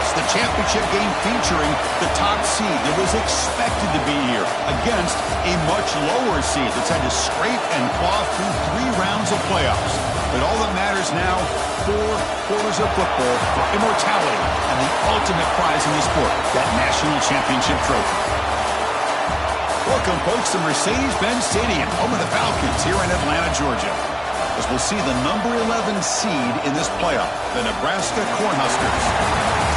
playoffs. The championship game featuring the top seed that was expected to be here against a much lower seed that's had to scrape and claw through 3 rounds of playoffs. But all that matters now, 4 quarters of football for immortality and the ultimate prize in the sport, that national championship trophy. Welcome, folks, to Mercedes-Benz Stadium, home of the Falcons here in Atlanta, Georgia, as we'll see the number 11 seed in this playoff, the Nebraska Cornhuskers,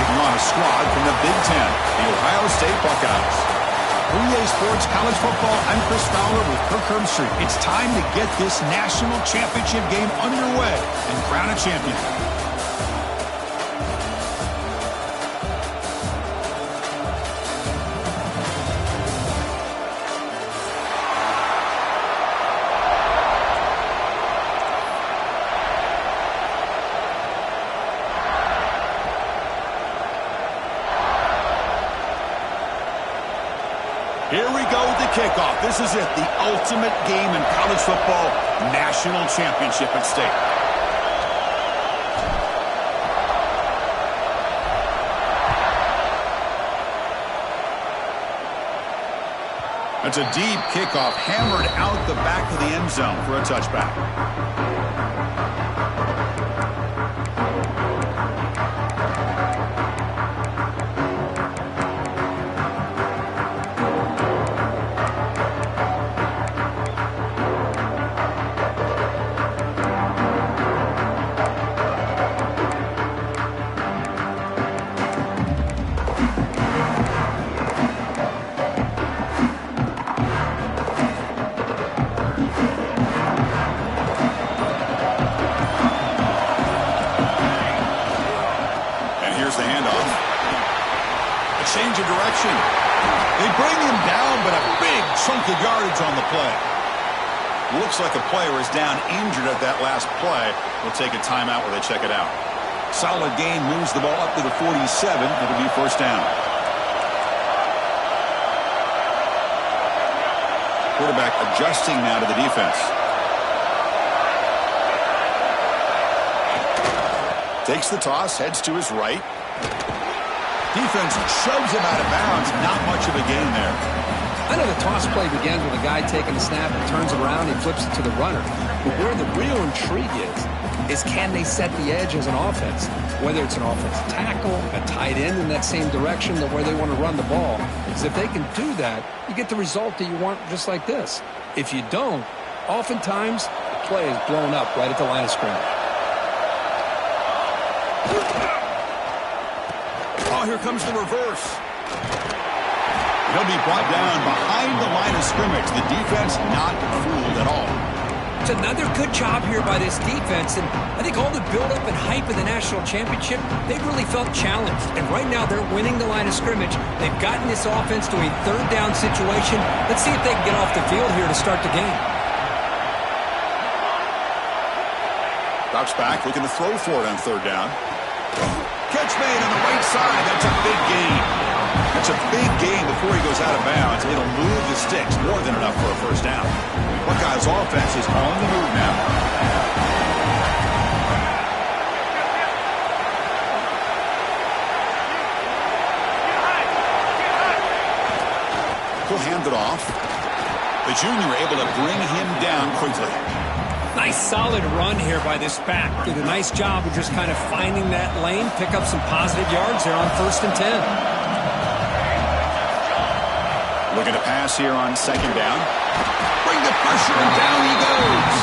taking on a squad from the Big Ten, the Ohio State Buckeyes. For EA Sports College Football, I'm Chris Fowler with Kirk Herbstreit. It's time to get this national championship game underway and crown a champion. Here we go with the kickoff. This is it, the ultimate game in college football, national championship at stake. That's a deep kickoff, hammered out the back of the end zone for a touchback. Change of direction. They bring him down, but a big chunk of yardage on the play. Looks like a player is down injured at that last play. We'll take a timeout where they check it out. Solid gain, moves the ball up to the 47. It'll be first down. Quarterback adjusting now to the defense. Takes the toss, heads to his right. Defense shoves him out of bounds. Not much of a gain there. I know the toss play begins with a guy taking the snap and turns it around and flips it to the runner. But where the real intrigue is can they set the edge as an offense? Whether it's an offensive tackle, a tight end in that same direction to where they want to run the ball. Because if they can do that, you get the result that you want just like this. If you don't, oftentimes the play is blown up right at the line of scrimmage. Oh, here comes the reverse. He'll be brought down behind the line of scrimmage. The defense not fooled at all. It's another good job here by this defense, and I think all the build-up and hype of the national championship, they really felt challenged. And right now they're winning the line of scrimmage. They've gotten this offense to a third down situation. Let's see if they can get off the field here to start the game. Drops back, looking to throw for it on third down. Catch made on the right side. That's a big gain. That's a big gain before he goes out of bounds. It'll move the sticks more than enough for a first down. Buckeyes offense is on the move now. He'll hand it off. The junior able to bring him down quickly. Nice solid run here by this back. Did a nice job of just kind of finding that lane, pick up some positive yards there on 1st and 10. Looking to pass here on 2nd down. Bring the pressure and down he goes.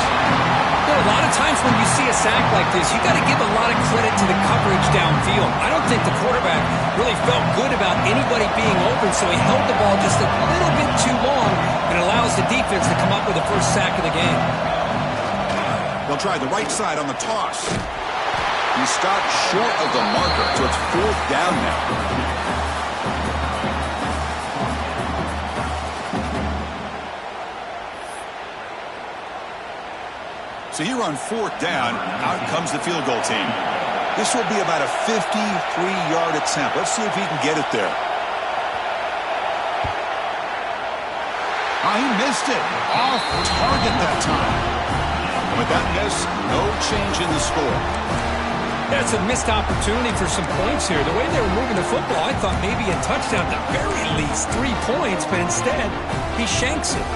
Well, a lot of times when you see a sack like this, you got to give a lot of credit to the coverage downfield. I don't think the quarterback really felt good about anybody being open, so he held the ball just a little bit too long and allows the defense to come up with the first sack of the game. They'll try the right side on the toss. He stopped short of the marker, so it's 4th down now. So here on 4th down, out comes the field goal team. This will be about a 53-yard attempt. Let's see if he can get it there. Oh, he missed it. Off target that time. With that miss, no change in the score. That's a missed opportunity for some points here. The way they were moving the football, I thought maybe a touchdown, at the very least 3 points, but instead, he shanks it.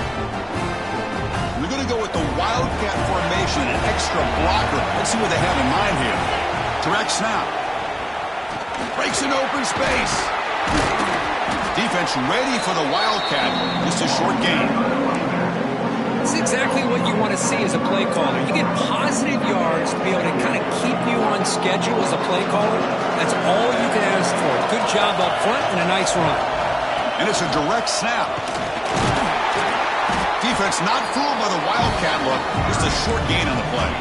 We're going to go with the Wildcat formation, an extra blocker. Let's see what they have in mind here. Direct snap. Breaks an open space. Defense ready for the Wildcat. Just a short gain. It's exactly what you want to see as a play caller. You get positive yards to be able to kind of keep you on schedule as a play caller. That's all you can ask for. Good job up front and a nice run. And it's a direct snap. Defense not fooled by the Wildcat look. Just a short gain on the play.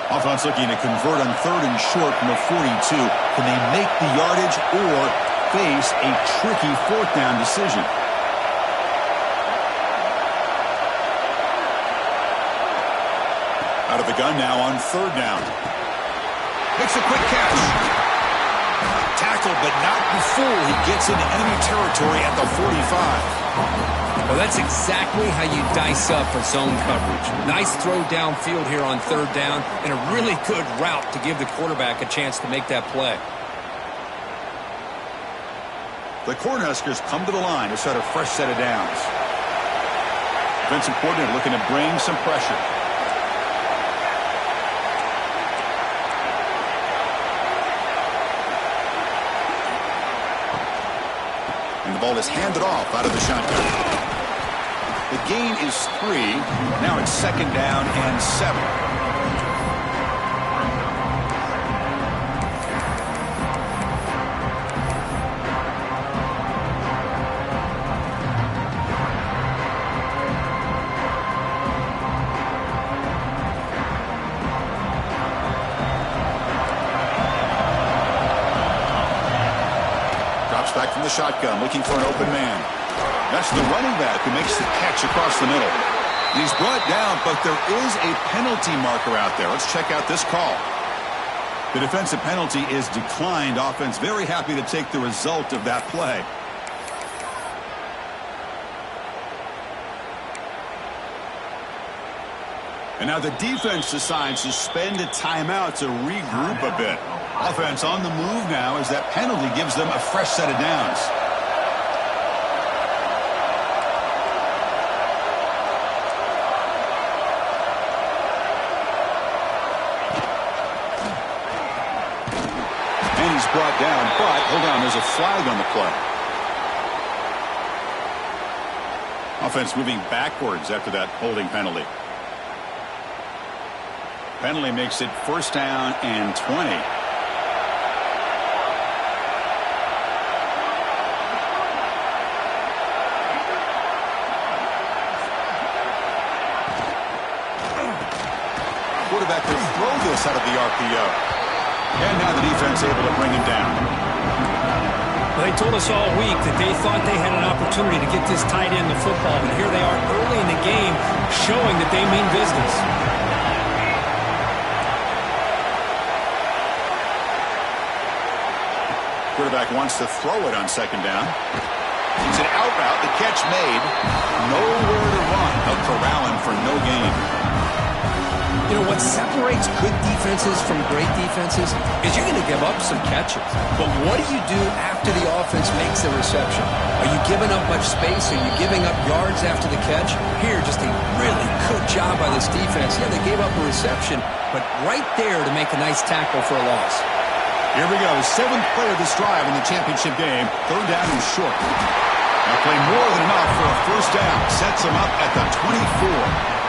Offense looking to convert on 3rd and short from the 42. Can they make the yardage or face a tricky 4th down decision? Out of the gun now on 3rd down. Makes a quick catch. Tackled, but not before he gets into enemy territory at the 45. Well, that's exactly how you dice up a zone coverage. Nice throw downfield here on 3rd down, and a really good route to give the quarterback a chance to make that play. The Cornhuskers come to the line to set a fresh set of downs. Defensive coordinator looking to bring some pressure. And the ball is handed off out of the shotgun. The gain is 3. Now it's 2nd down and 7. Drops back from the shotgun, looking for an open man. That's the running back who makes the catch across the middle. And he's brought down, but there is a penalty marker out there. Let's check out this call. The defensive penalty is declined. Offense very happy to take the result of that play. And now the defense decides to spend a timeout to regroup a bit. Offense on the move now as that penalty gives them a fresh set of downs. Brought down, but hold on, there's a flag on the play. Offense moving backwards after that holding penalty. Penalty makes it 1st down and 20. Quarterback will throw this out of the RPO. And now the defense able to bring him down. Well, they told us all week that they thought they had an opportunity to get this tight end the football, but here they are early in the game showing that they mean business. Quarterback wants to throw it on 2nd down. It's an out route. The catch made. Nowhere to run. Out corralling for no gain. You know, what separates good defenses from great defenses is you're going to give up some catches. But what do you do after the offense makes the reception? Are you giving up much space? Are you giving up yards after the catch? Here, just a really good job by this defense. Yeah, they gave up a reception, but right there to make a nice tackle for a loss. Here we go. 7th play of this drive in the championship game. 3rd down and short. Now play more than enough for a 1st down. Sets them up at the 24.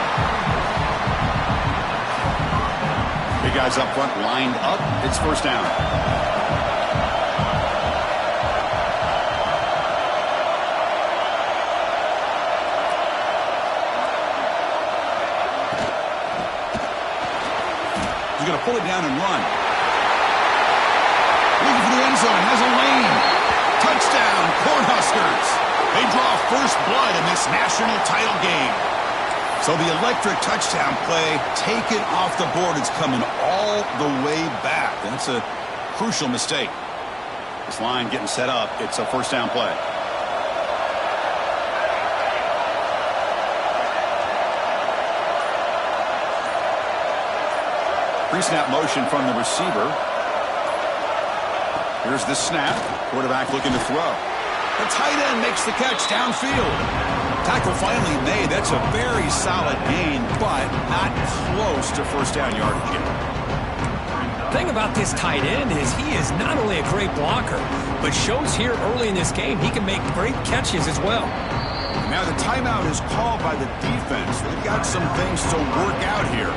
Big guys up front lined up. It's 1st down. He's going to pull it down and run. Looking for the end zone. Has a lane. Touchdown, Cornhuskers. They draw first blood in this national title game. So the electric touchdown play taken off the board. It's coming all the way back. That's a crucial mistake. This line getting set up. It's a first down play. Pre-snap motion from the receiver. Here's the snap. Quarterback looking to throw. The tight end makes the catch downfield. Tackle finally made. That's a very solid gain, but not close to first down yardage yet. The thing about this tight end is he is not only a great blocker, but shows here early in this game he can make great catches as well. Now the timeout is called by the defense. They've got some things to work out here.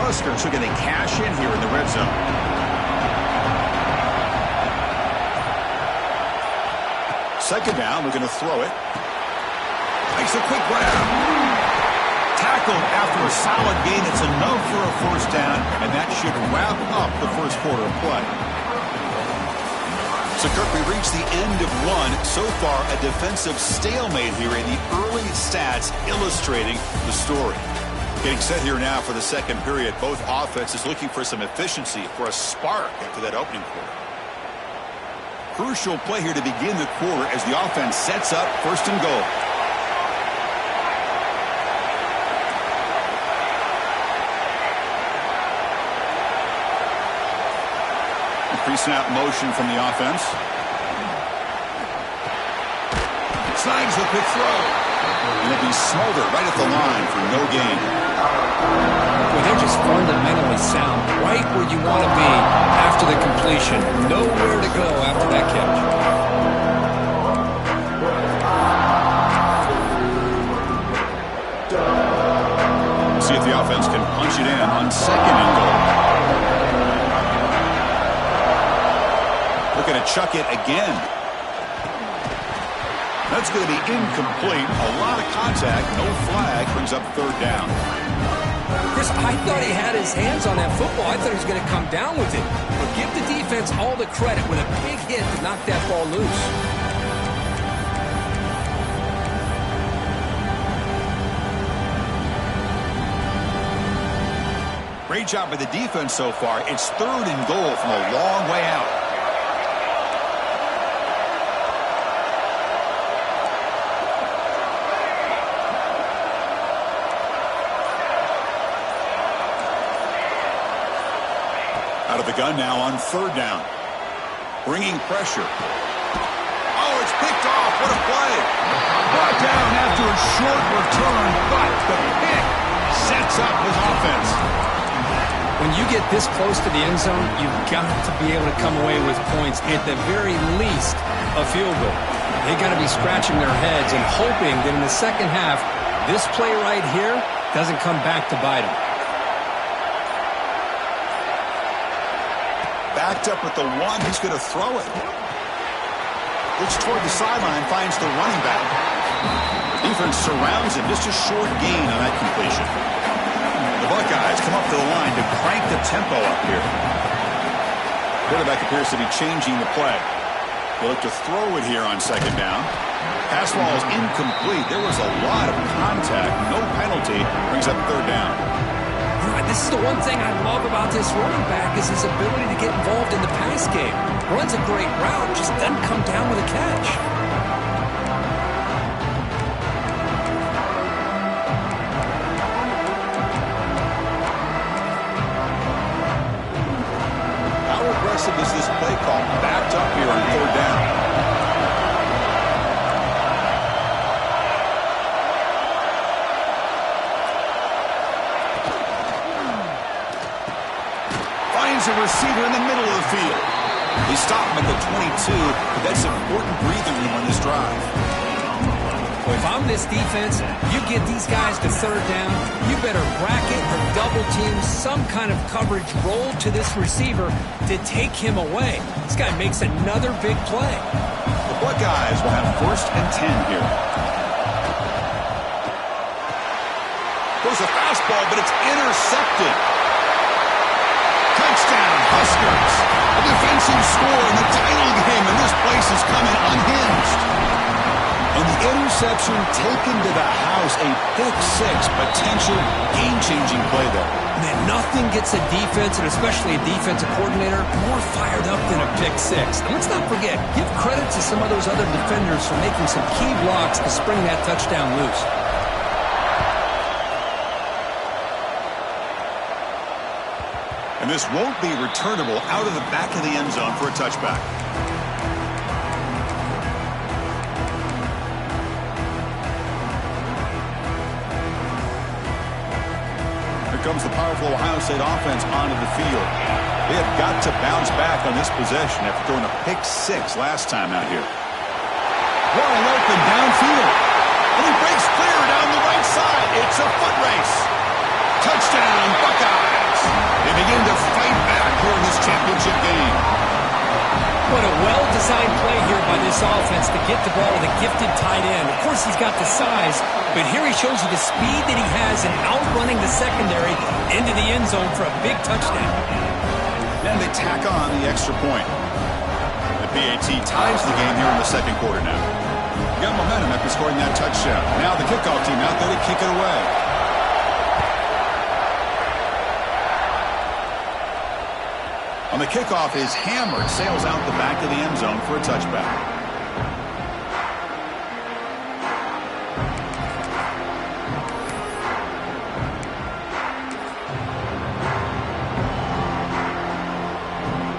Huskers are going to cash in here in the red zone. Second down, we're going to throw it. Makes a quick grab. Tackled after a solid gain. It's enough for a first down, and that should wrap up the first quarter of play. So, Kirk, we reached the end of one. So far, a defensive stalemate here in the early stats illustrating the story. Getting set here now for the second period. Both offenses looking for some efficiency, for a spark after that opening quarter. Crucial play here to begin the quarter as the offense sets up first and goal. Pre-snap motion from the offense. Snags the quick throw. And it'll be Smolder right at the line for no gain. Well, they're just fundamentally sound, right where you want to be after the completion. Nowhere to go after that catch. See if the offense can punch it in on second and goal. Looking to chuck it again. That's going to be incomplete. A lot of contact. No flag. Brings up third down. Chris, I thought he had his hands on that football. I thought he was going to come down with it. But give the defense all the credit with a big hit to knock that ball loose. Great job by the defense so far. It's third and goal from a long way out. Out of the gun now on third down. Bringing pressure. Oh, it's picked off. What a play. Brought down after a short return, but the pick sets up his offense. When you get this close to the end zone, you've got to be able to come away with points. At the very least, a field goal. They got to be scratching their heads and hoping that in the second half, this play right here doesn't come back to bite them. Backed up with the one, he's going to throw it. Looks toward the sideline, finds the running back. The defense surrounds him, just a short gain on that completion. The Buckeyes come up to the line to crank the tempo up here. Quarterback appears to be changing the play. They look to throw it here on second down. Pass ball is incomplete. There was a lot of contact, no penalty. Brings up third down. This is the one thing I love about this running back is his ability to get involved in the pass game. Runs a great route, just doesn't come down with a catch. How aggressive is this play call? Backed up here on third down. A receiver in the middle of the field. He stopped him at the 22, but that's important breathing room on this drive. Well, if I'm this defense, you get these guys to third down, you better bracket or double team some kind of coverage roll to this receiver to take him away. This guy makes another big play. The Buckeyes will have first and 10 here. Goes a fastball, but it's intercepted. Huskers. A defensive score in the title game, and this place is coming unhinged. And the interception taken to the house, a pick six, potential game-changing play there. Man, nothing gets a defense, and especially a defensive coordinator, more fired up than a pick six. And let's not forget, give credit to some of those other defenders for making some key blocks to spring that touchdown loose. And this won't be returnable out of the back of the end zone for a touchback. Here comes the powerful Ohio State offense onto the field. They have got to bounce back on this possession after throwing a pick six last time out here. Wide open downfield. And he breaks clear down the right side. It's a foot race. Touchdown, Buckeyes. They begin to fight back here in this championship game. What a well-designed play here by this offense to get the ball to the gifted tight end. Of course, he's got the size, but here he shows you the speed that he has in outrunning the secondary into the end zone for a big touchdown. And they tack on the extra point. The PAT ties the game here in the second quarter now. They got momentum after scoring that touchdown. Now the kickoff team out there to kick it away. On the kickoff is hammered, sails out the back of the end zone for a touchback.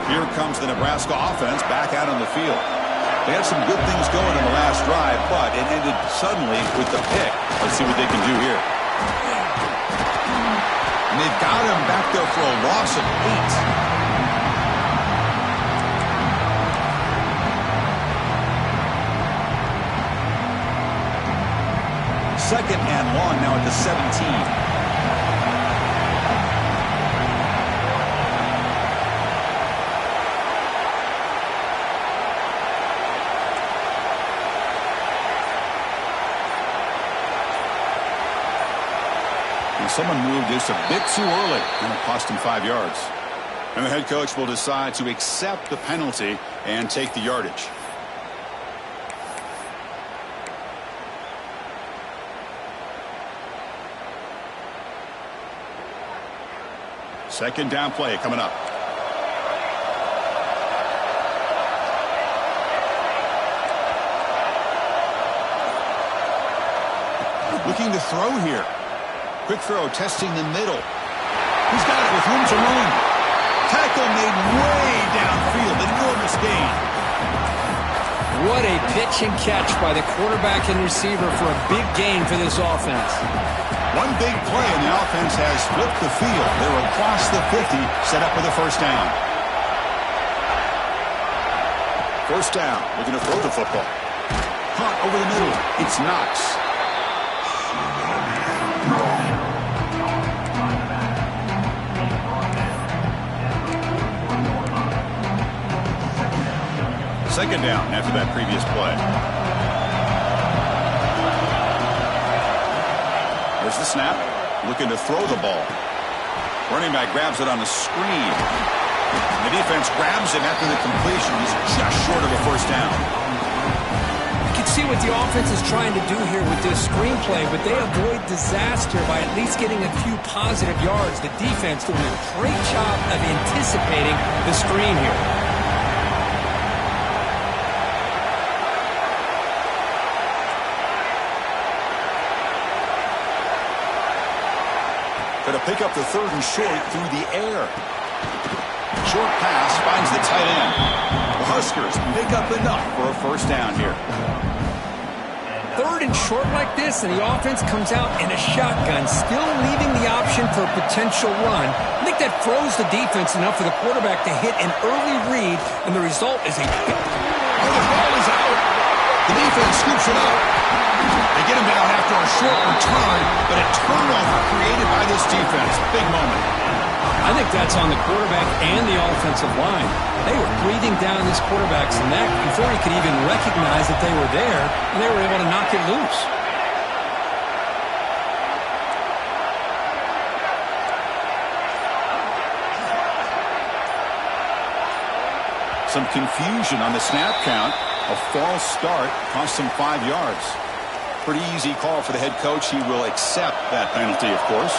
Here comes the Nebraska offense back out on the field. They had some good things going in the last drive, but it ended suddenly with the pick. Let's see what they can do here. And they've got him back there for a loss of 8. Second and long now at the 17. And someone moved just a bit too early, and it cost him 5 yards. And the head coach will decide to accept the penalty and take the yardage. Second down play coming up. Looking to throw here. Quick throw, testing the middle. He's got it with room to run. Tackle made way downfield. Enormous gain. What a pitch and catch by the quarterback and receiver for a big gain for this offense. One big play, and the offense has flipped the field. They're across the 50, set up with a first down. First down, looking to throw the football. Caught over the middle. It's Knox. Second down after that previous play. There's the snap. Looking to throw the ball. Running back grabs it on the screen. The defense grabs him after the completion. He's just short of a first down. You can see what the offense is trying to do here with this screenplay, but they avoid disaster by at least getting a few positive yards. The defense doing a great job of anticipating the screen here. Going to pick up the third and short through the air. Short pass finds the tight end. The Huskers pick up enough for a first down here. Third and short like this, and the offense comes out in a shotgun, still leaving the option for a potential run. I think that throws the defense enough for the quarterback to hit an early read, and the result is a... Oh, the ball is out. The defense scoops it up. They get him down after a short return, but a turnover created by this defense. Big moment. I think that's on the quarterback and the offensive line. They were breathing down this quarterback's neck before he could even recognize that they were there, and they were able to knock it loose. Some confusion on the snap count. A false start cost him 5 yards. Pretty easy call for the head coach. He will accept that penalty, of course.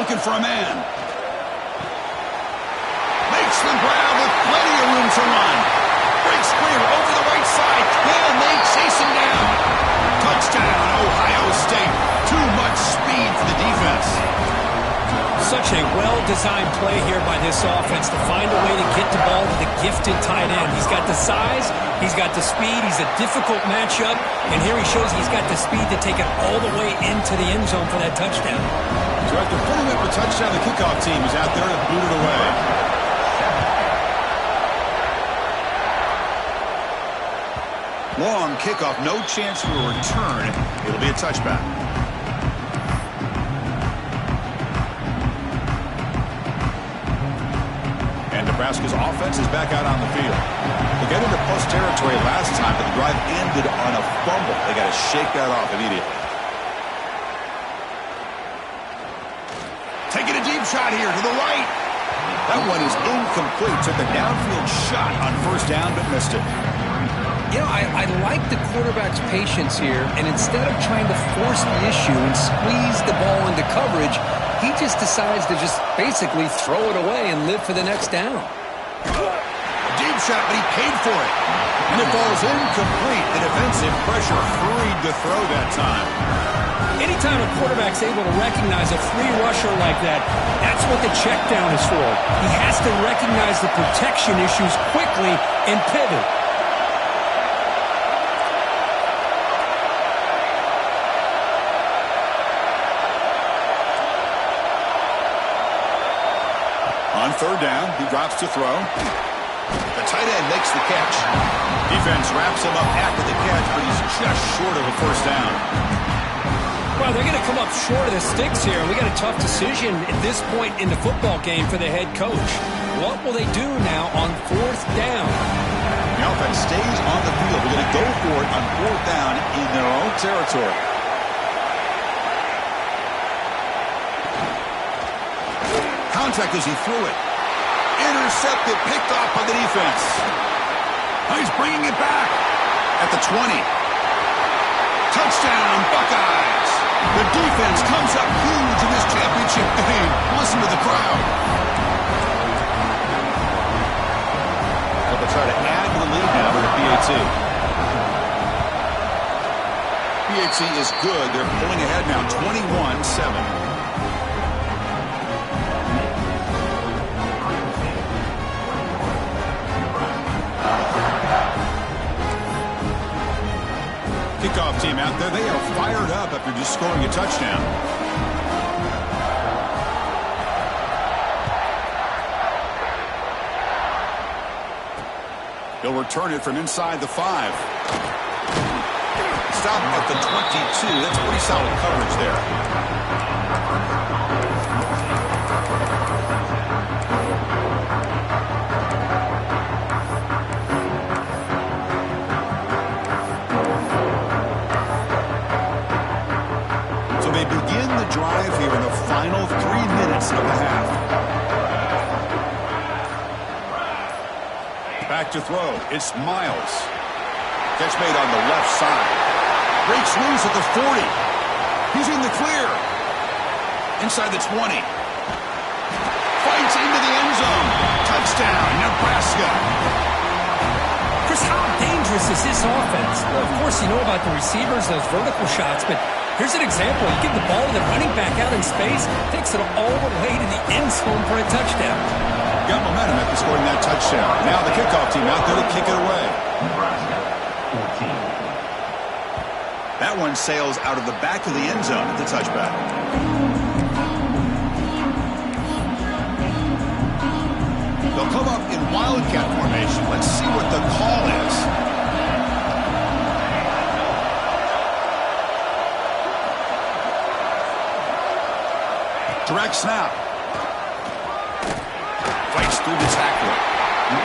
Looking for a man. Makes the grab with plenty of room to run. Breaks clear over the right side. And they chase him down. Touchdown, Ohio State. Too much speed for the defense. Such a well-designed play here by this offense to find a way to get the ball to the gifted tight end. He's got the size, he's got the speed, he's a difficult matchup, and here he shows he's got the speed to take it all the way into the end zone for that touchdown. So after putting up a touchdown, the kickoff team is out there to boot it away. Long kickoff, no chance for a return. It'll be a touchback. Nebraska's offense is back out on the field. They got into plus territory last time, but the drive ended on a fumble. They got to shake that off immediately. Taking a deep shot here to the right. That one is incomplete. Took a downfield shot on first down, but missed it. You know, I like the quarterback's patience here, and instead of trying to force the issue and squeeze the ball into coverage, he just decides to just basically throw it away and live for the next down. Deep shot, but he paid for it. And it falls incomplete. The defensive pressure hurried to throw that time. Anytime a quarterback's able to recognize a free rusher like that, that's what the check down is for. He has to recognize the protection issues quickly and pivot. On third down, he drops to throw. The tight end makes the catch. Defense wraps him up after the catch, but he's just short of a first down. Well, they're going to come up short of the sticks here. We got a tough decision at this point in the football game for the head coach. What will they do now on fourth down? The offense stays on the field. They're going to go for it on fourth down in their own territory. Contact as he threw it. Intercepted, picked off by the defense. Oh, he's bringing it back at the 20. Touchdown, Buckeyes. The defense comes up huge in this championship game. Listen to the crowd. They'll try to add to the lead now with the PAT. PAT is good. They're pulling ahead now, 21-7. Kickoff team out there. They are fired up after just scoring a touchdown. They'll return it from inside the 5. Stop at the 22. That's pretty solid coverage there. Drive here in the final 3 minutes of the half. Back to throw. It's Miles. Catch made on the left side. Breaks loose at the 40. He's in the clear. Inside the 20. Fights into the end zone. Touchdown, Nebraska. Chris, how dangerous is this offense? Well, of course, you know about the receivers, those vertical shots, but here's an example. You give the ball to the running back out in space, takes it all the way to the end zone for a touchdown. Got momentum after scoring that touchdown. Now the kickoff team out there to kick it away. That one sails out of the back of the end zone at the touchback. They'll come up in wildcat formation. Let's see what the call is. Direct snap. Fights through the tackler.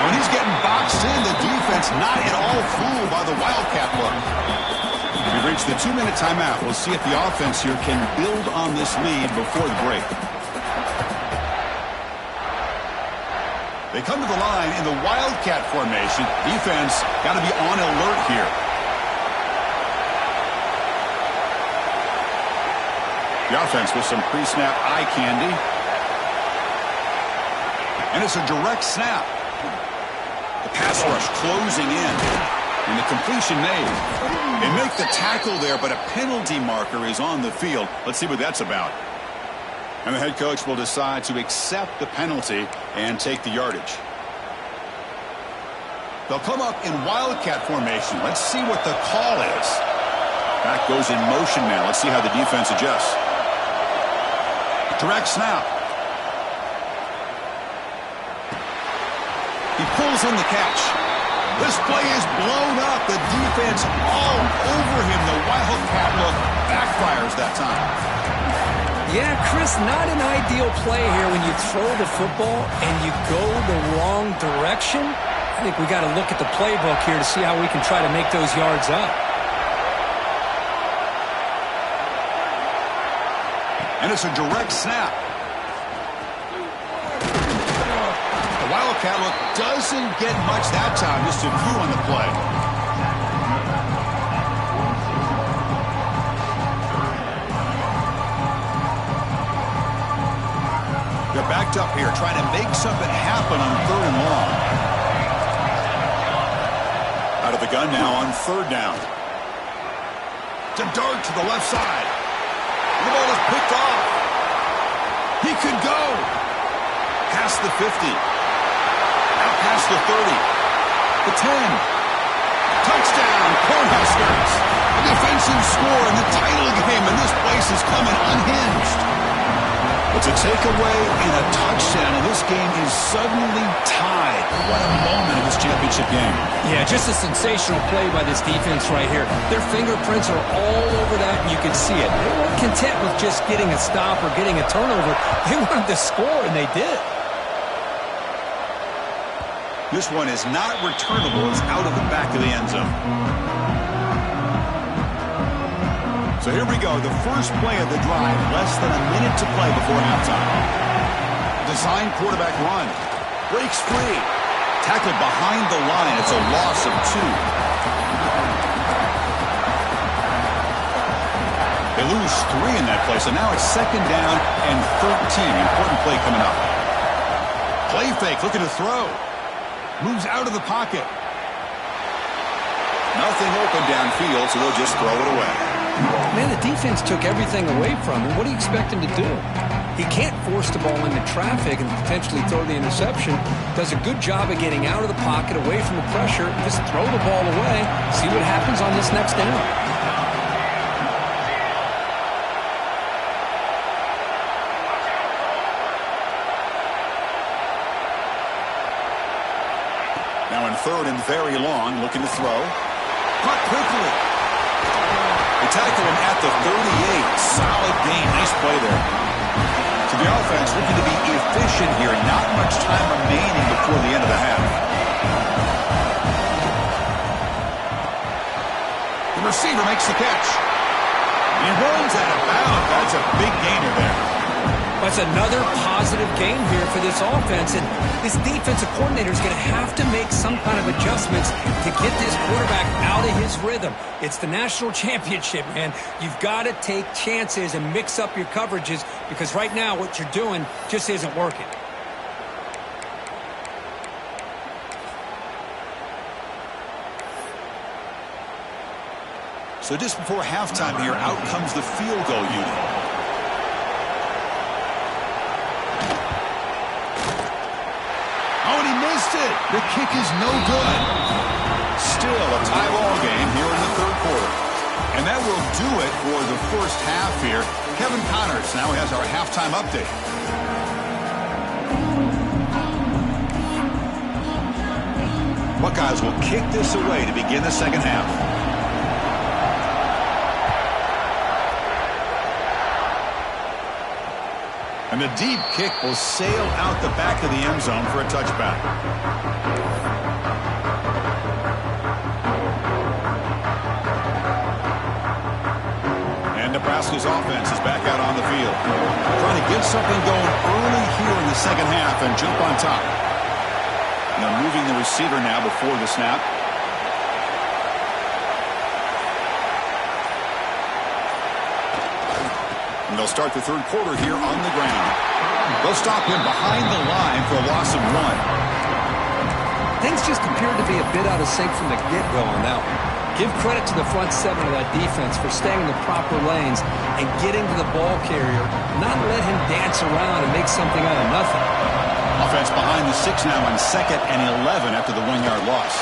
When he's getting boxed in, the defense not at all fooled by the wildcat look. We've reached the 2-minute timeout. We'll see if the offense here can build on this lead before the break. They come to the line in the Wildcat formation. Defense got to be on alert here. The offense with some pre-snap eye candy. And it's a direct snap. The pass rush closing in. And the completion made. They make the tackle there, but a penalty marker is on the field. Let's see what that's about. And the head coach will decide to accept the penalty and take the yardage. They'll come up in Wildcat formation. Let's see what the call is. Back goes in motion now. Let's see how the defense adjusts. Direct snap. He pulls in the catch. This play is blown up. The defense all over him. The Wildcat look backfires that time. Yeah, Chris, not an ideal play here when you throw the football and you go the wrong direction. I think we got to look at the playbook here to see how we can try to make those yards up. And it's a direct snap. The Wildcat look doesn't get much that time, just a few on the play. They're backed up here, trying to make something happen on 3rd and long. Out of the gun now on 3rd down. To dart to the left side. The ball is picked off. He could go. Past the 50. Out past the 30. The 10. Touchdown, Cornhuskers. A defensive score in the title game, and this place is coming unhinged. It's a takeaway and a touchdown, and this game is suddenly tied. What a moment in this championship game. Yeah, just a sensational play by this defense right here. Their fingerprints are all over that, and you can see it. They weren't content with just getting a stop or getting a turnover. They wanted to score, and they did. This one is not returnable. It's out of the back of the end zone. So here we go, the first play of the drive, less than a minute to play before halftime. Design quarterback run. Breaks free. Tackled behind the line. It's a loss of 2. They lose 3 in that play, so now it's 2nd down and 13. Important play coming up. Play fake, looking to throw. Moves out of the pocket. Nothing open downfield, so they'll just throw it away. Man, the defense took everything away from him. What do you expect him to do? He can't force the ball into traffic and potentially throw the interception. Does a good job of getting out of the pocket, away from the pressure. Just throw the ball away. See what happens on this next down. Now in 3rd and very long, looking to throw. Caught quickly. They tackle him at the 38. Solid gain. Nice play there. So the offense looking to be efficient here. Not much time remaining before the end of the half. The receiver makes the catch. He runs out of bounds. That's a big gainer there. That's another positive game here for this offense, and this defensive coordinator is going to have to make some kind of adjustments to get this quarterback out of his rhythm. It's the national championship, man. You've got to take chances and mix up your coverages because right now what you're doing just isn't working. So just before halftime here, out comes the field goal unit. The kick is no good. Still a tie ball game here in the 3rd quarter. And that will do it for the first half here. Kevin Connors now has our halftime update. Buckeyes will kick this away to begin the 2nd half. And the deep kick will sail out the back of the end zone for a touchback. Nebraska's offense is back out on the field. Trying to get something going early here in the second half and jump on top. Now moving the receiver now before the snap. And they'll start the third quarter here on the ground. They'll stop him behind the line for a loss of 1. Things just appeared to be a bit out of sync from the get-go on that one. Give credit to the front seven of that defense for staying in the proper lanes and getting to the ball carrier, not let him dance around and make something out of nothing. Offense behind the 6 now on 2nd and 11 after the 1-yard loss.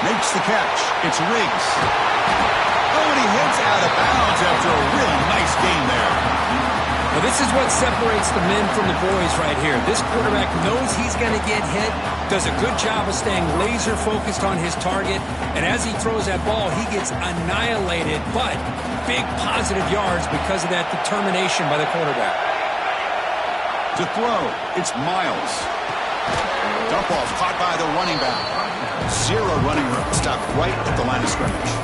Makes the catch. It's Riggs. Oh, and he hits out of bounds after a really nice game there. Well, this is what separates the men from the boys right here. This quarterback knows he's going to get hit, does a good job of staying laser focused on his target, and as he throws that ball, he gets annihilated, but big positive yards because of that determination by the quarterback. To throw, it's Miles. Dump off caught by the running back. 0 running room, stopped right at the line of scrimmage.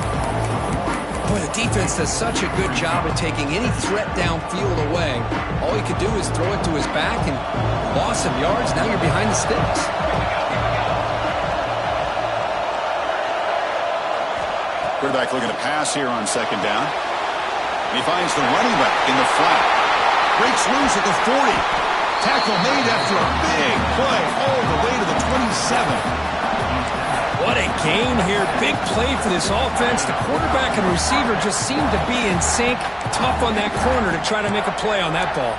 Boy, the defense does such a good job of taking any threat downfield away. All he could do is throw it to his back and lost some yards. Now you're behind the sticks. Quarterback looking to pass here on 2nd down. And he finds the running back in the flat. Breaks loose at the 40. Tackle made after a big play all the way to the 27. What a gain here. Big play for this offense. The quarterback and receiver just seem to be in sync. Tough on that corner to try to make a play on that ball.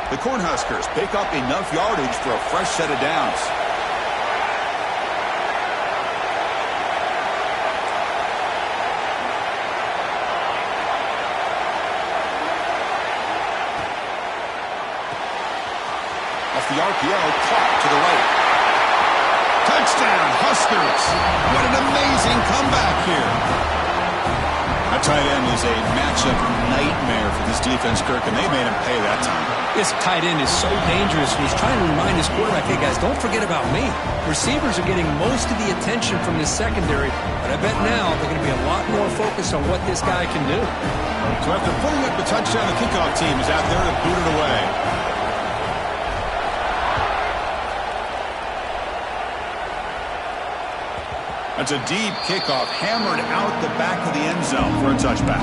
The Cornhuskers pick up enough yardage for a fresh set of downs. Off the RPO, caught to the right. Touchdown, Huskers. What an amazing comeback here. A tight end is a matchup nightmare for this defense, Kirk, and they made him pay that time. This tight end is so dangerous. He's trying to remind his quarterback, hey, guys, don't forget about me. Receivers are getting most of the attention from this secondary, but I bet now they're going to be a lot more focused on what this guy can do. So after pulling up the touchdown, the kickoff team is out there to boot it away. That's a deep kickoff, hammered out the back of the end zone for a touchback.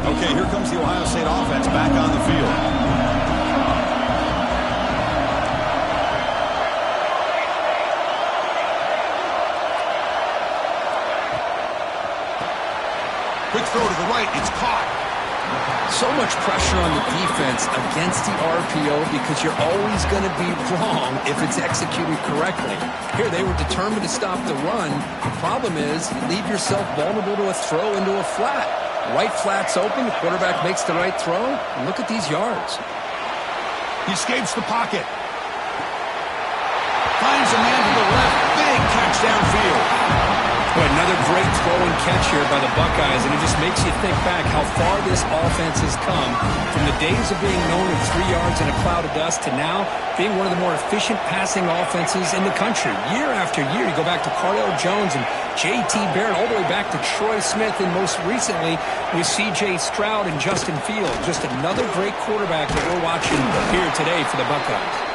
Okay, here comes the Ohio State offense back on the field. Quick throw to the right, it's caught. So much pressure on the defense against the RPO because you're always going to be wrong if it's executed correctly. Here, they were determined to stop the run. The problem is you leave yourself vulnerable to a throw into a flat. Right flat's open, the quarterback makes the right throw, and look at these yards. He escapes the pocket. Finds a man to the left. Big catch downfield. Boy, another great throw and catch here by the Buckeyes, and it just makes you think back how far this offense has come from the days of being known at 3 yards in a cloud of dust to now being one of the more efficient passing offenses in the country. Year after year, you go back to Cardell Jones and J.T. Barrett, all the way back to Troy Smith, and most recently with C.J. Stroud and Justin Fields. Just another great quarterback that we're watching here today for the Buckeyes.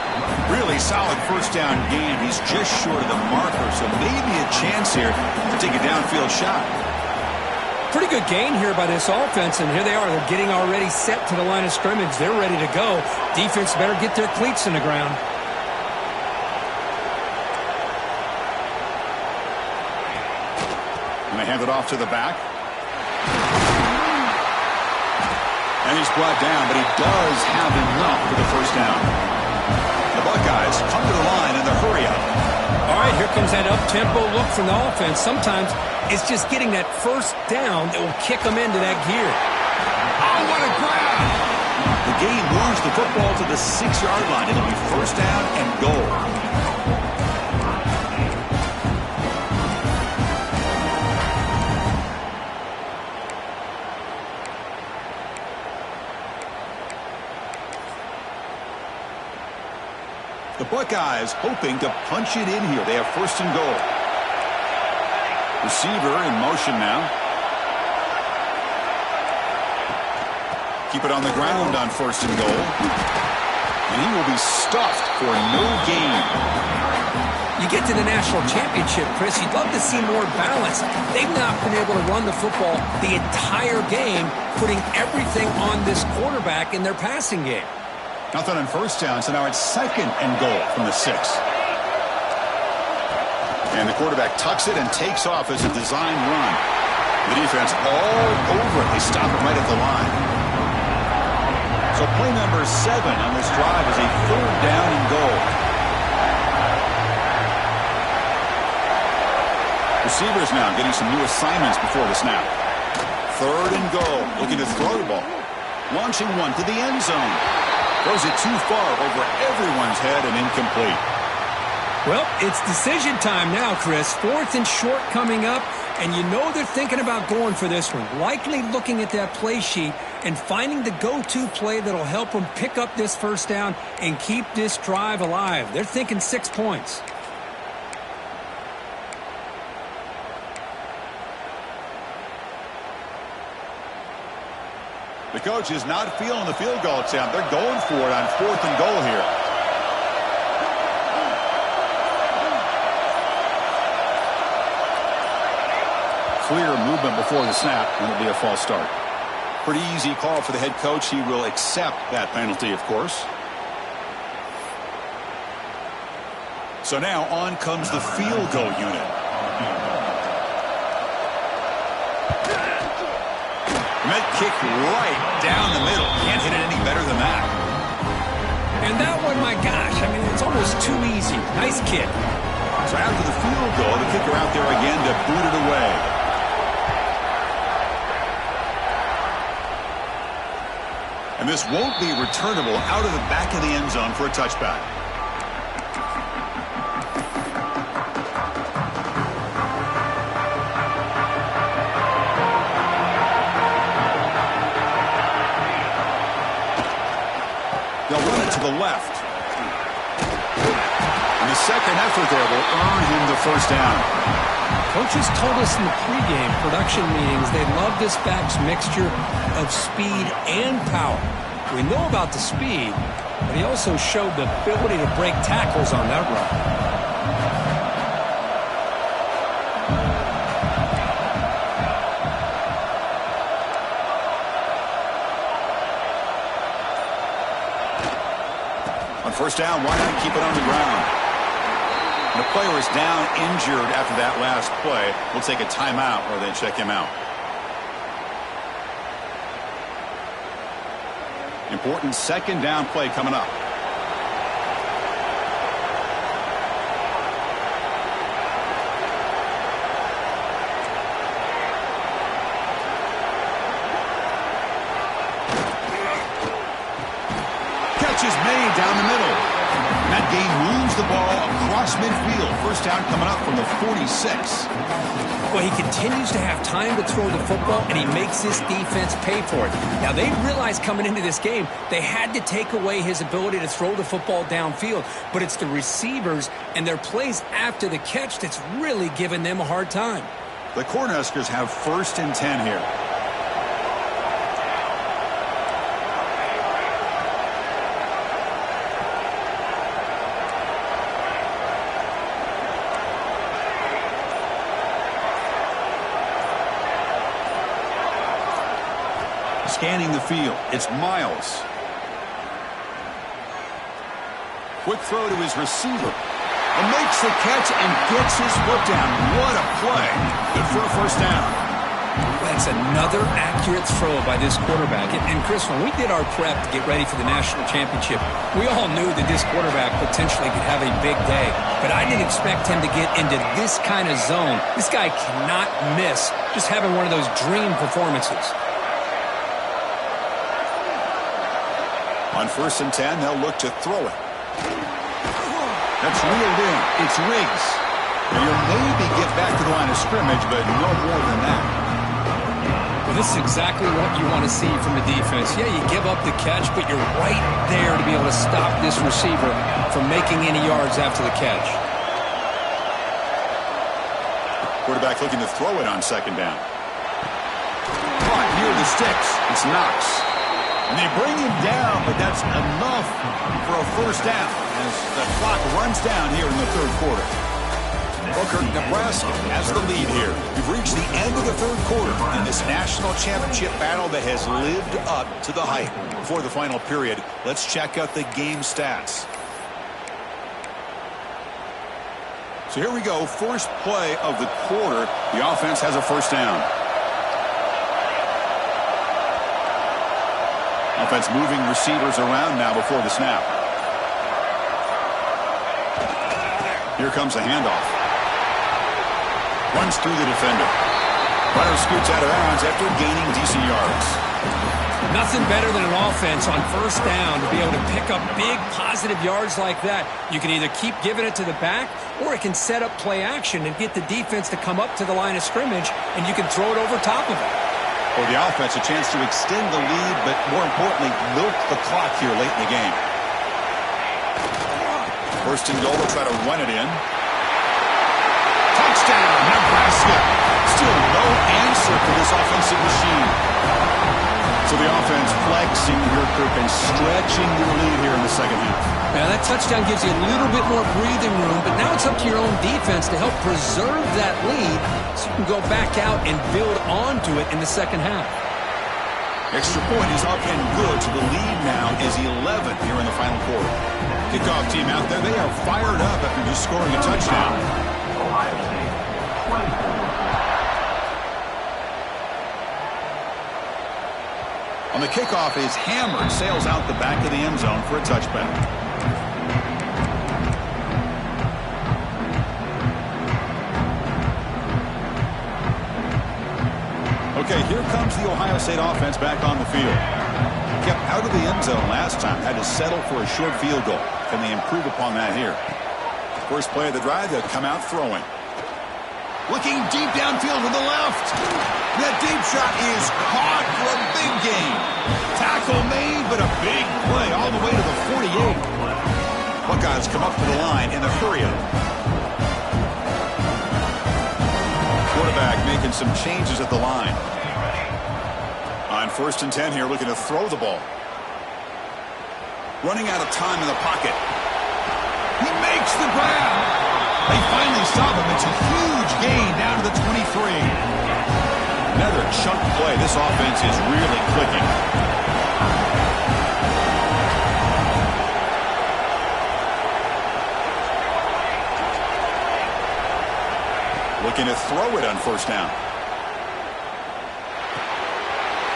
Really solid first down game. He's just short of the marker, so maybe a chance here to take a downfield shot. Pretty good gain here by this offense, and here they are. They're getting already set to the line of scrimmage. They're ready to go. Defense better get their cleats in the ground. And they hand it off to the back. And he's brought down, but he does have enough for the first down. The Buckeyes come to the line in the hurry up. All right, here comes that up-tempo look from the offense. Sometimes it's just getting that first down that will kick them into that gear. Oh, what a grab! The game moves the football to the 6-yard line. It'll be first down and goal. Buckeyes hoping to punch it in here. They have first and goal. Receiver in motion now. Keep it on the ground on first and goal. And he will be stuffed for no gain. You get to the national championship, Chris, you'd love to see more balance. They've not been able to run the football the entire game, putting everything on this quarterback in their passing game. Nothing on first down, so now it's second and goal from the 6. And the quarterback tucks it and takes off as a design run. The defense all over it. They stop it right at the line. So play number 7 on this drive is a third down and goal. Receivers now getting some new assignments before the snap. Third and goal. Looking to throw the ball. Launching one to the end zone. Throws it too far over everyone's head and incomplete. Well, it's decision time now, Chris. 4th and short coming up, and you know they're thinking about going for this one. Likely looking at that play sheet and finding the go-to play that'll help them pick up this first down and keep this drive alive. They're thinking 6 points. The coach is not feeling the field goal attempt. They're going for it on 4th and goal here. Clear movement before the snap, and it'll be a false start. Pretty easy call for the head coach. He will accept that penalty, of course. So now on comes the field goal unit. Met kick right down the middle. Can't hit it any better than that. And that one, my gosh, I mean, it's almost too easy. Nice kick. So after the field goal, the kicker out there again to boot it away. And this won't be returnable out of the back of the end zone for a touchback. They'll run it to the left. And the second effort there will earn him the first down. Coaches told us in the pregame production meetings they love this back's mixture of speed and power. We know about the speed, but he also showed the ability to break tackles on that run. On first down, why not keep it on the ground? And the player is down injured after that last play. We'll take a timeout or then check him out. Important second down play coming up. Catch is made down the middle. That game moves the ball across midfield. First down coming up from the 46. Well, he continues to have time to throw the football, and he makes this defense pay for it. Now, they realized coming into this game they had to take away his ability to throw the football downfield, but it's the receivers and their plays after the catch that's really giving them a hard time. The Cornhuskers have first and 10 here. Scanning the field, it's Miles. Quick throw to his receiver. And makes the catch and gets his foot down. What a play. Good for a first down. That's another accurate throw by this quarterback. And Chris, when we did our prep to get ready for the national championship, we all knew that this quarterback potentially could have a big day. But I didn't expect him to get into this kind of zone. This guy cannot miss just having one of those dream performances. On first and 10, they'll look to throw it. That's reeled in. It's Riggs. You'll maybe get back to the line of scrimmage, but no more than that. Well, this is exactly what you want to see from the defense. Yeah, you give up the catch, but you're right there to be able to stop this receiver from making any yards after the catch. Quarterback looking to throw it on second down. Caught near the sticks. It's Knox. And they bring him down, but that's enough for a first down as the clock runs down here in the third quarter. Booker, Nebraska has the lead here. We've reached the end of the third quarter in this national championship battle that has lived up to the hype. Before the final period, let's check out the game stats. So here we go, first play of the quarter. The offense has a first down. Offense moving receivers around now before the snap. Here comes a handoff. Runs through the defender. Runner scoots out of bounds after gaining decent yards. Nothing better than an offense on first down to be able to pick up big positive yards like that. You can either keep giving it to the back, or it can set up play action and get the defense to come up to the line of scrimmage, and you can throw it over top of it. For the offense, a chance to extend the lead, but more importantly, milk the clock here late in the game. First and goal, they'll try to run it in. Touchdown, Nebraska. Still no answer for this offensive machine. So the offense flexing here, Kirk, and stretching their lead here in the second half. Now that touchdown gives you a little bit more breathing room, but now it's up to your own defense to help preserve that lead so you can go back out and build onto it in the second half. Extra point is up and good, so the lead now is 11 here in the final quarter. Kickoff team out there, they are fired up after just scoring a touchdown. On the kickoff is hammered, sails out the back of the end zone for a touchback. Okay, here comes the Ohio State offense back on the field. Kept out of the end zone last time, had to settle for a short field goal. Can they improve upon that here? First play of the drive, they'll come out throwing. Looking deep downfield to the left. That deep shot is caught for a big gain. Tackle made, but a big play all the way to the 48. Buckeyes come up to the line in a hurry-up. Quarterback making some changes at the line. On first and 10 here, looking to throw the ball. Running out of time in the pocket. He makes the grab. They finally stop him. It's a huge gain down to the 23. Another chunk play. This offense is really clicking. Looking to throw it on first down.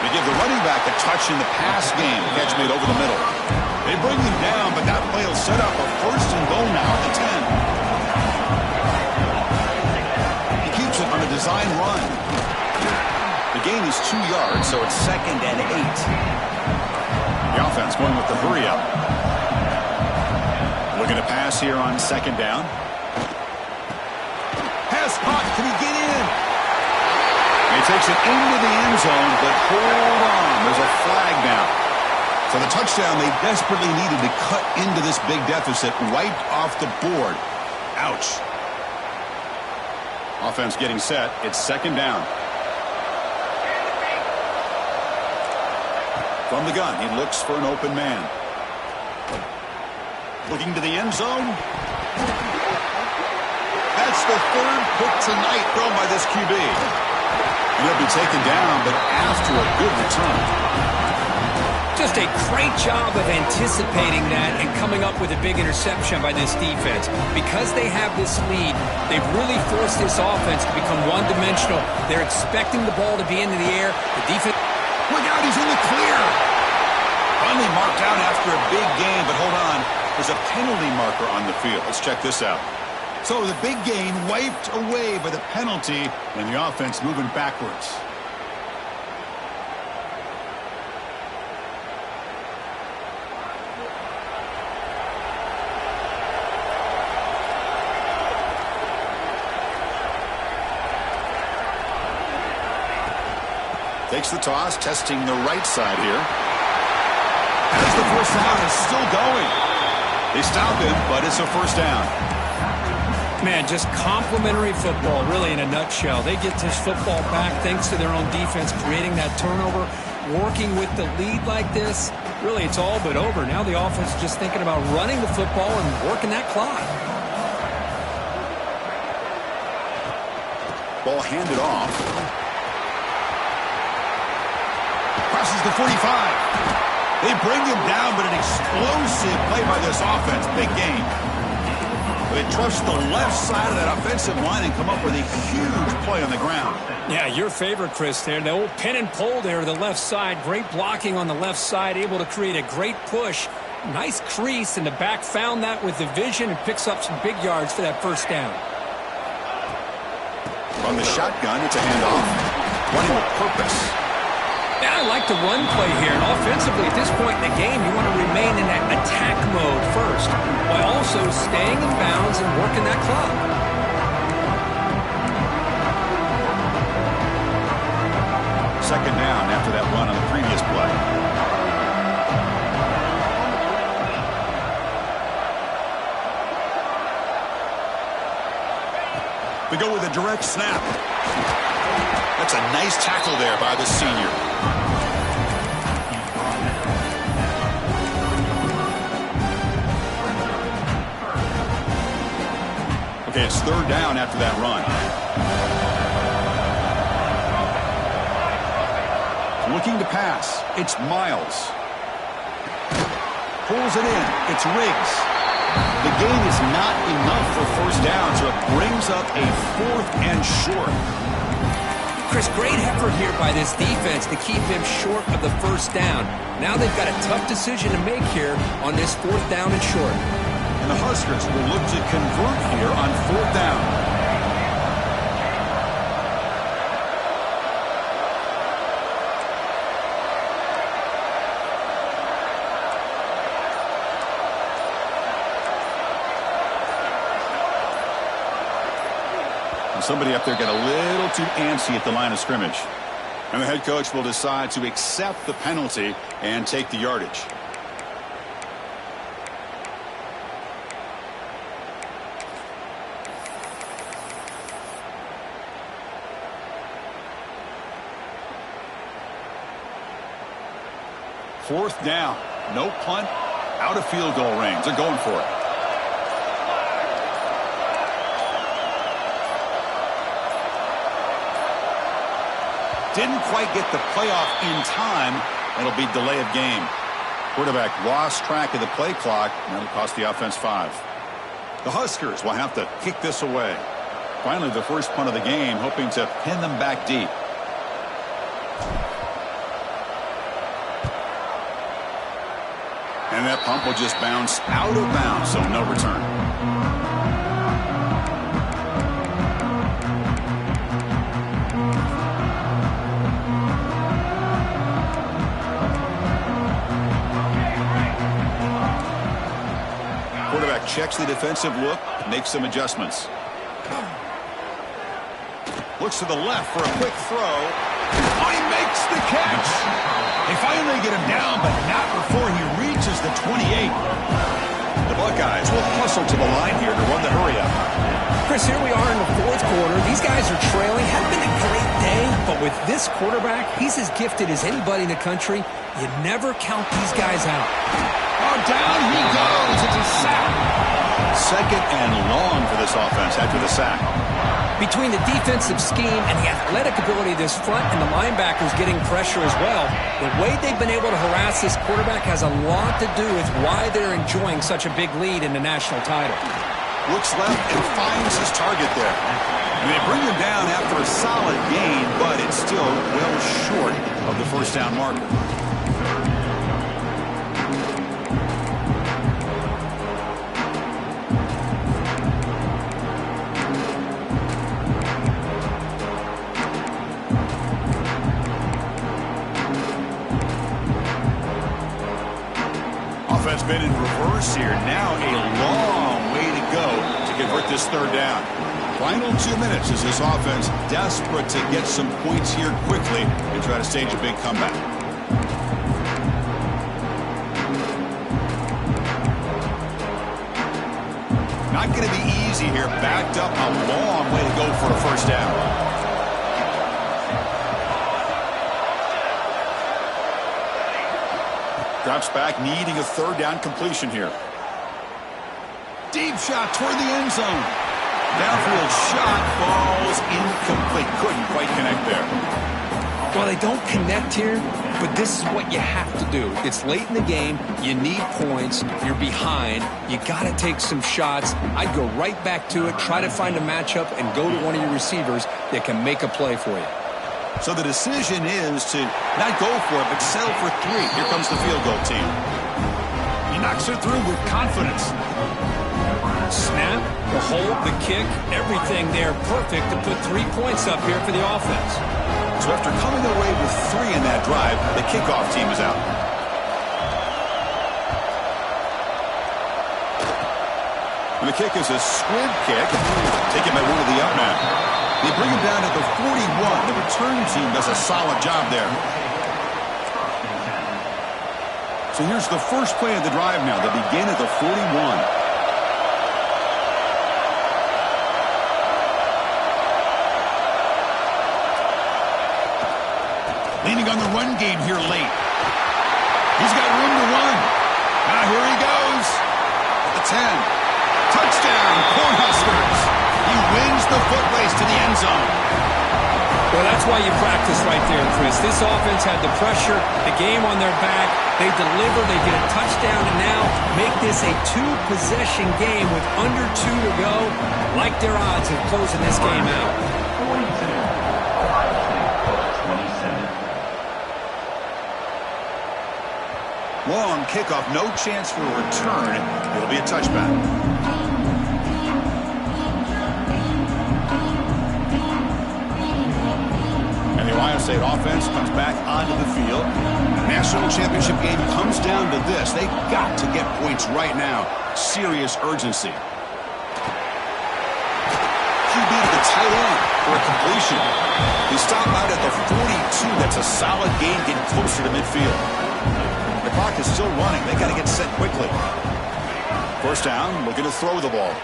They give the running back a touch in the pass game. Catch made over the middle. They bring him down, but that play will set up a first and goal now at the 10. He keeps it on a design run. The gain is 2 yards, so it's second and 8. The offense going with the hurry-up. Looking to pass here on second down. Pass caught. Can he get in? He takes it into the end zone, but hold on. There's a flag down. So the touchdown they desperately needed to cut into this big deficit, wiped off the board. Ouch. Offense getting set. It's second down. From the gun, he looks for an open man. Looking to the end zone. That's the third pick tonight thrown by this QB. He'll be taken down, but after a good return. Just a great job of anticipating that and coming up with a big interception by this defense. Because they have this lead, they've really forced this offense to become one-dimensional. They're expecting the ball to be into the air. The defense... Look out, he's in the clear. Finally marked out after a big gain, but hold on. There's a penalty marker on the field. Let's check this out. So the big gain wiped away by the penalty, and the offense moving backwards. Takes the toss, testing the right side here. As the first down is still going. They stop him, but it's a first down. Man, just complimentary football, really, in a nutshell. They get this football back thanks to their own defense, creating that turnover, working with the lead like this. Really, it's all but over. Now the offense is just thinking about running the football and working that clock. Ball handed off. Crosses the 45. They bring him down, but an explosive play by this offense. Big game. They trust the left side of that offensive line and come up with a huge play on the ground. Yeah, your favorite, Chris, there. The old pin and pull there to the left side. Great blocking on the left side, able to create a great push. Nice crease, and the back found that with the vision and picks up some big yards for that first down. From the shotgun, it's a handoff. Running with purpose. Yeah, I like the run play here. And offensively, at this point in the game, you want to remain in that attack mode first, while also staying in bounds and working that clock. Second down after that run on the previous play. They go with a direct snap. That's a nice tackle there by the senior. Okay, it's third down after that run. Looking to pass. It's Miles. Pulls it in. It's Riggs. The gain is not enough for first down, so it brings up a 4th and short. Chris, great effort here by this defense to keep him short of the first down. Now they've got a tough decision to make here on this 4th down and short. And the Huskers will look to convert here on 4th down. Somebody up there got a little too antsy at the line of scrimmage. And the head coach will decide to accept the penalty and take the yardage. Fourth down. No punt. Out of field goal range. They're going for it. Didn't quite get the playoff in time. It'll be delay of game. Quarterback lost track of the play clock. That'll cost the offense 5. The Huskers will have to kick this away. Finally, the first punt of the game, hoping to pin them back deep. And that punt will just bounce out of bounds, so no return. Quarterback checks the defensive look, makes some adjustments. Looks to the left for a quick throw. Oh, he makes the catch. They finally get him down, but not before he reaches the 28. The Buckeyes will hustle to the line here to run the hurry-up. Chris, here we are in the 4th quarter. These guys are trailing. Hadn't been a great day, but with this quarterback, he's as gifted as anybody in the country. You never count these guys out. Oh, down he goes. It's a sack. Second and long for this offense after the sack. Between the defensive scheme and the athletic ability of this front and the linebackers getting pressure as well, the way they've been able to harass this quarterback has a lot to do with why they're enjoying such a big lead in the national title. Looks left and finds his target there. And they bring him down after a solid gain, but it's still well short of the first down marker. Offense been in reverse here. Now a long way to go to convert this third down. Final 2 minutes as this offense desperate to get some points here quickly and try to stage a big comeback. Not going to be easy here. Backed up a long way to go for a first down. Drops back, needing a third down completion here. Deep shot toward the end zone. Downfield shot falls incomplete. Couldn't quite connect there. Well, they don't connect here, but this is what you have to do. It's late in the game. You need points. You're behind. You got to take some shots. I'd go right back to it, try to find a matchup, and go to one of your receivers that can make a play for you. So the decision is to not go for it, but settle for 3. Here comes the field goal team. He knocks it through with confidence. Snap, the hold, the kick, everything there perfect to put 3 points up here for the offense. So after coming away with 3 in that drive, the kickoff team is out. And the kick is a squib kick, taken by one of the up men. They bring him down to the 41. The return team does a solid job there. So here's the first play of the drive now. They begin at the 41. Leaning on the run game here late. He's got room to run. Now here he goes. At the 10. Touchdown, Cornhuskers. He wins the foot race to the end zone. Well, that's why you practice right there, Chris. This offense had the pressure, the game on their back. They deliver, they get a touchdown, and now make this a 2-possession game with under 2 to go. Like their odds of closing this game out. Long kickoff, no chance for a return. It'll be a touchback. And the Ohio State offense comes back onto the field. National championship game comes down to this. They've got to get points right now. Serious urgency. QB to the tight end for a completion. They stop out at the 42. That's a solid gain, getting closer to midfield. The clock is still running. They got to get set quickly. First down, looking to throw the ball.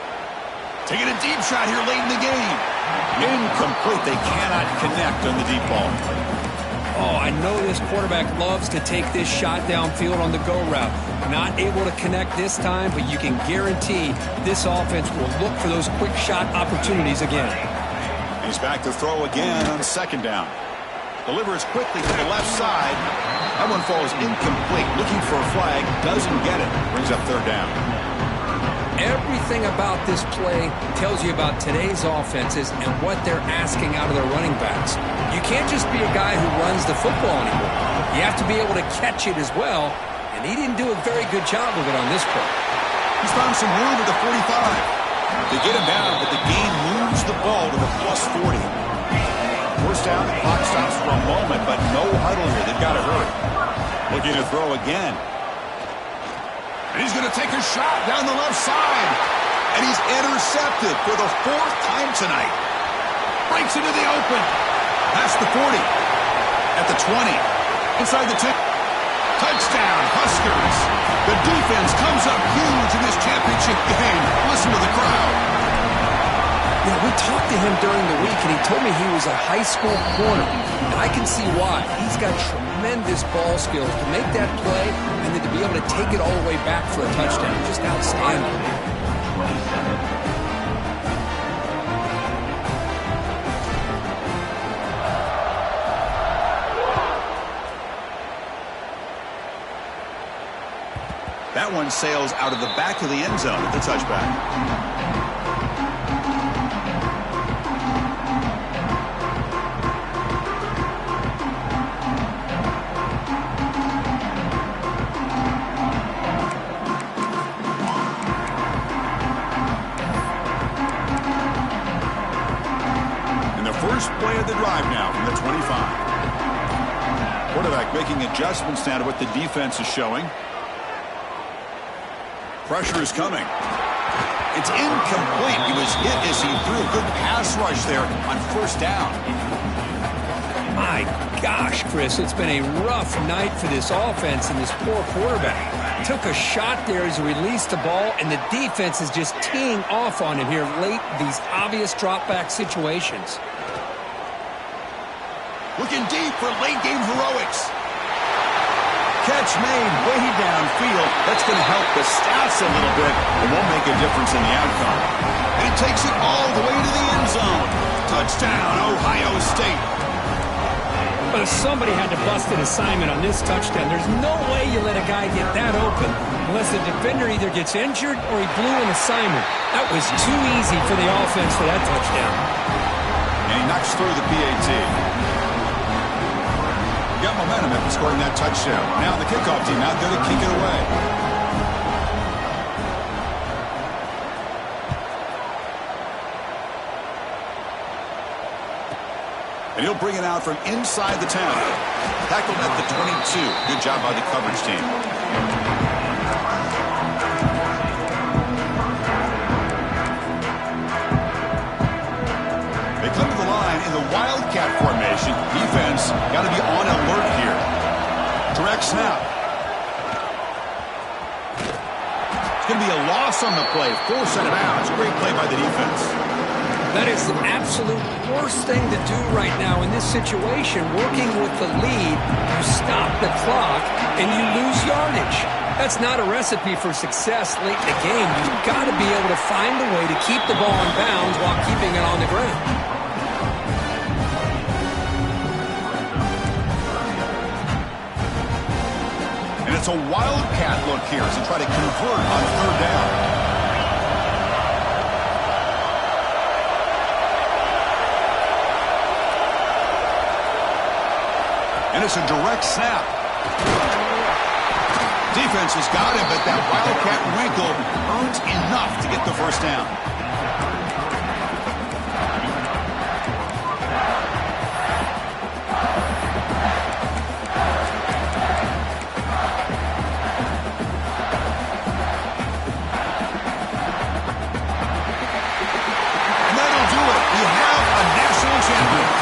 Taking a deep shot here late in the game. Incomplete. They cannot connect on the deep ball. Oh, I know this quarterback loves to take this shot downfield on the go route. Not able to connect this time, but you can guarantee this offense will look for those quick shot opportunities again. He's back to throw again on second down. Delivers quickly to the left side. That one falls incomplete. Looking for a flag. Doesn't get it. Brings up third down. Everything about this play tells you about today's offenses and what they're asking out of their running backs. You can't just be a guy who runs the football anymore. You have to be able to catch it as well, and he didn't do a very good job of it on this play. He's found some room at the 45. They get him down, but the gain moves the ball to the plus 40. First down, the clock stops for a moment, but no huddle here. They've got to hurry. Looking to throw again. And he's going to take a shot down the left side. And he's intercepted for the 4th time tonight. Breaks into the open. Past the 40. At the 20. Inside the 10. Touchdown, Huskers. The defense comes up huge in this championship game. Listen to the crowd. You know, we talked to him during the week, and he told me he was a high school corner. And I can see why. He's got tremendous ball skills to make that play and then to be able to take it all the way back for a touchdown. Just outstanding. That one sails out of the back of the end zone at the touchback. First play of the drive now from the 25. Quarterback making adjustments now to what the defense is showing. Pressure is coming. It's incomplete. He was hit as he threw a good pass rush there on first down. My gosh, Chris, it's been a rough night for this offense and this poor quarterback. Took a shot there as he released the ball, and the defense is just teeing off on him here late in these obvious drop-back situations. Looking deep for late-game heroics. Catch made way downfield. That's going to help the stats a little bit. It won't make a difference in the outcome. And he takes it all the way to the end zone. Touchdown, Ohio State. But if somebody had to bust an assignment on this touchdown, there's no way you let a guy get that open unless the defender either gets injured or he blew an assignment. That was too easy for the offense for that touchdown. And he knocks through the PAT. Got momentum after scoring that touchdown. Now the kickoff team out there to kick it away. And he'll bring it out from inside the 10. Tackled at the 22. Good job by the coverage team. They come to the line in the Wildcat formation. Defense got to be on alert here. Direct snap. It's going to be a loss on the play. Force out of bounds. Great play by the defense. That is the absolute worst thing to do right now in this situation. Working with the lead, you stop the clock, and you lose yardage. That's not a recipe for success late in the game. You've got to be able to find a way to keep the ball in bounds while keeping it on the ground. And it's a wildcat look here as they try to convert on third down. And it's a direct snap. Defense has got him, but that wildcat wrinkle earns enough to get the first down. And that'll do it. We have a national champion.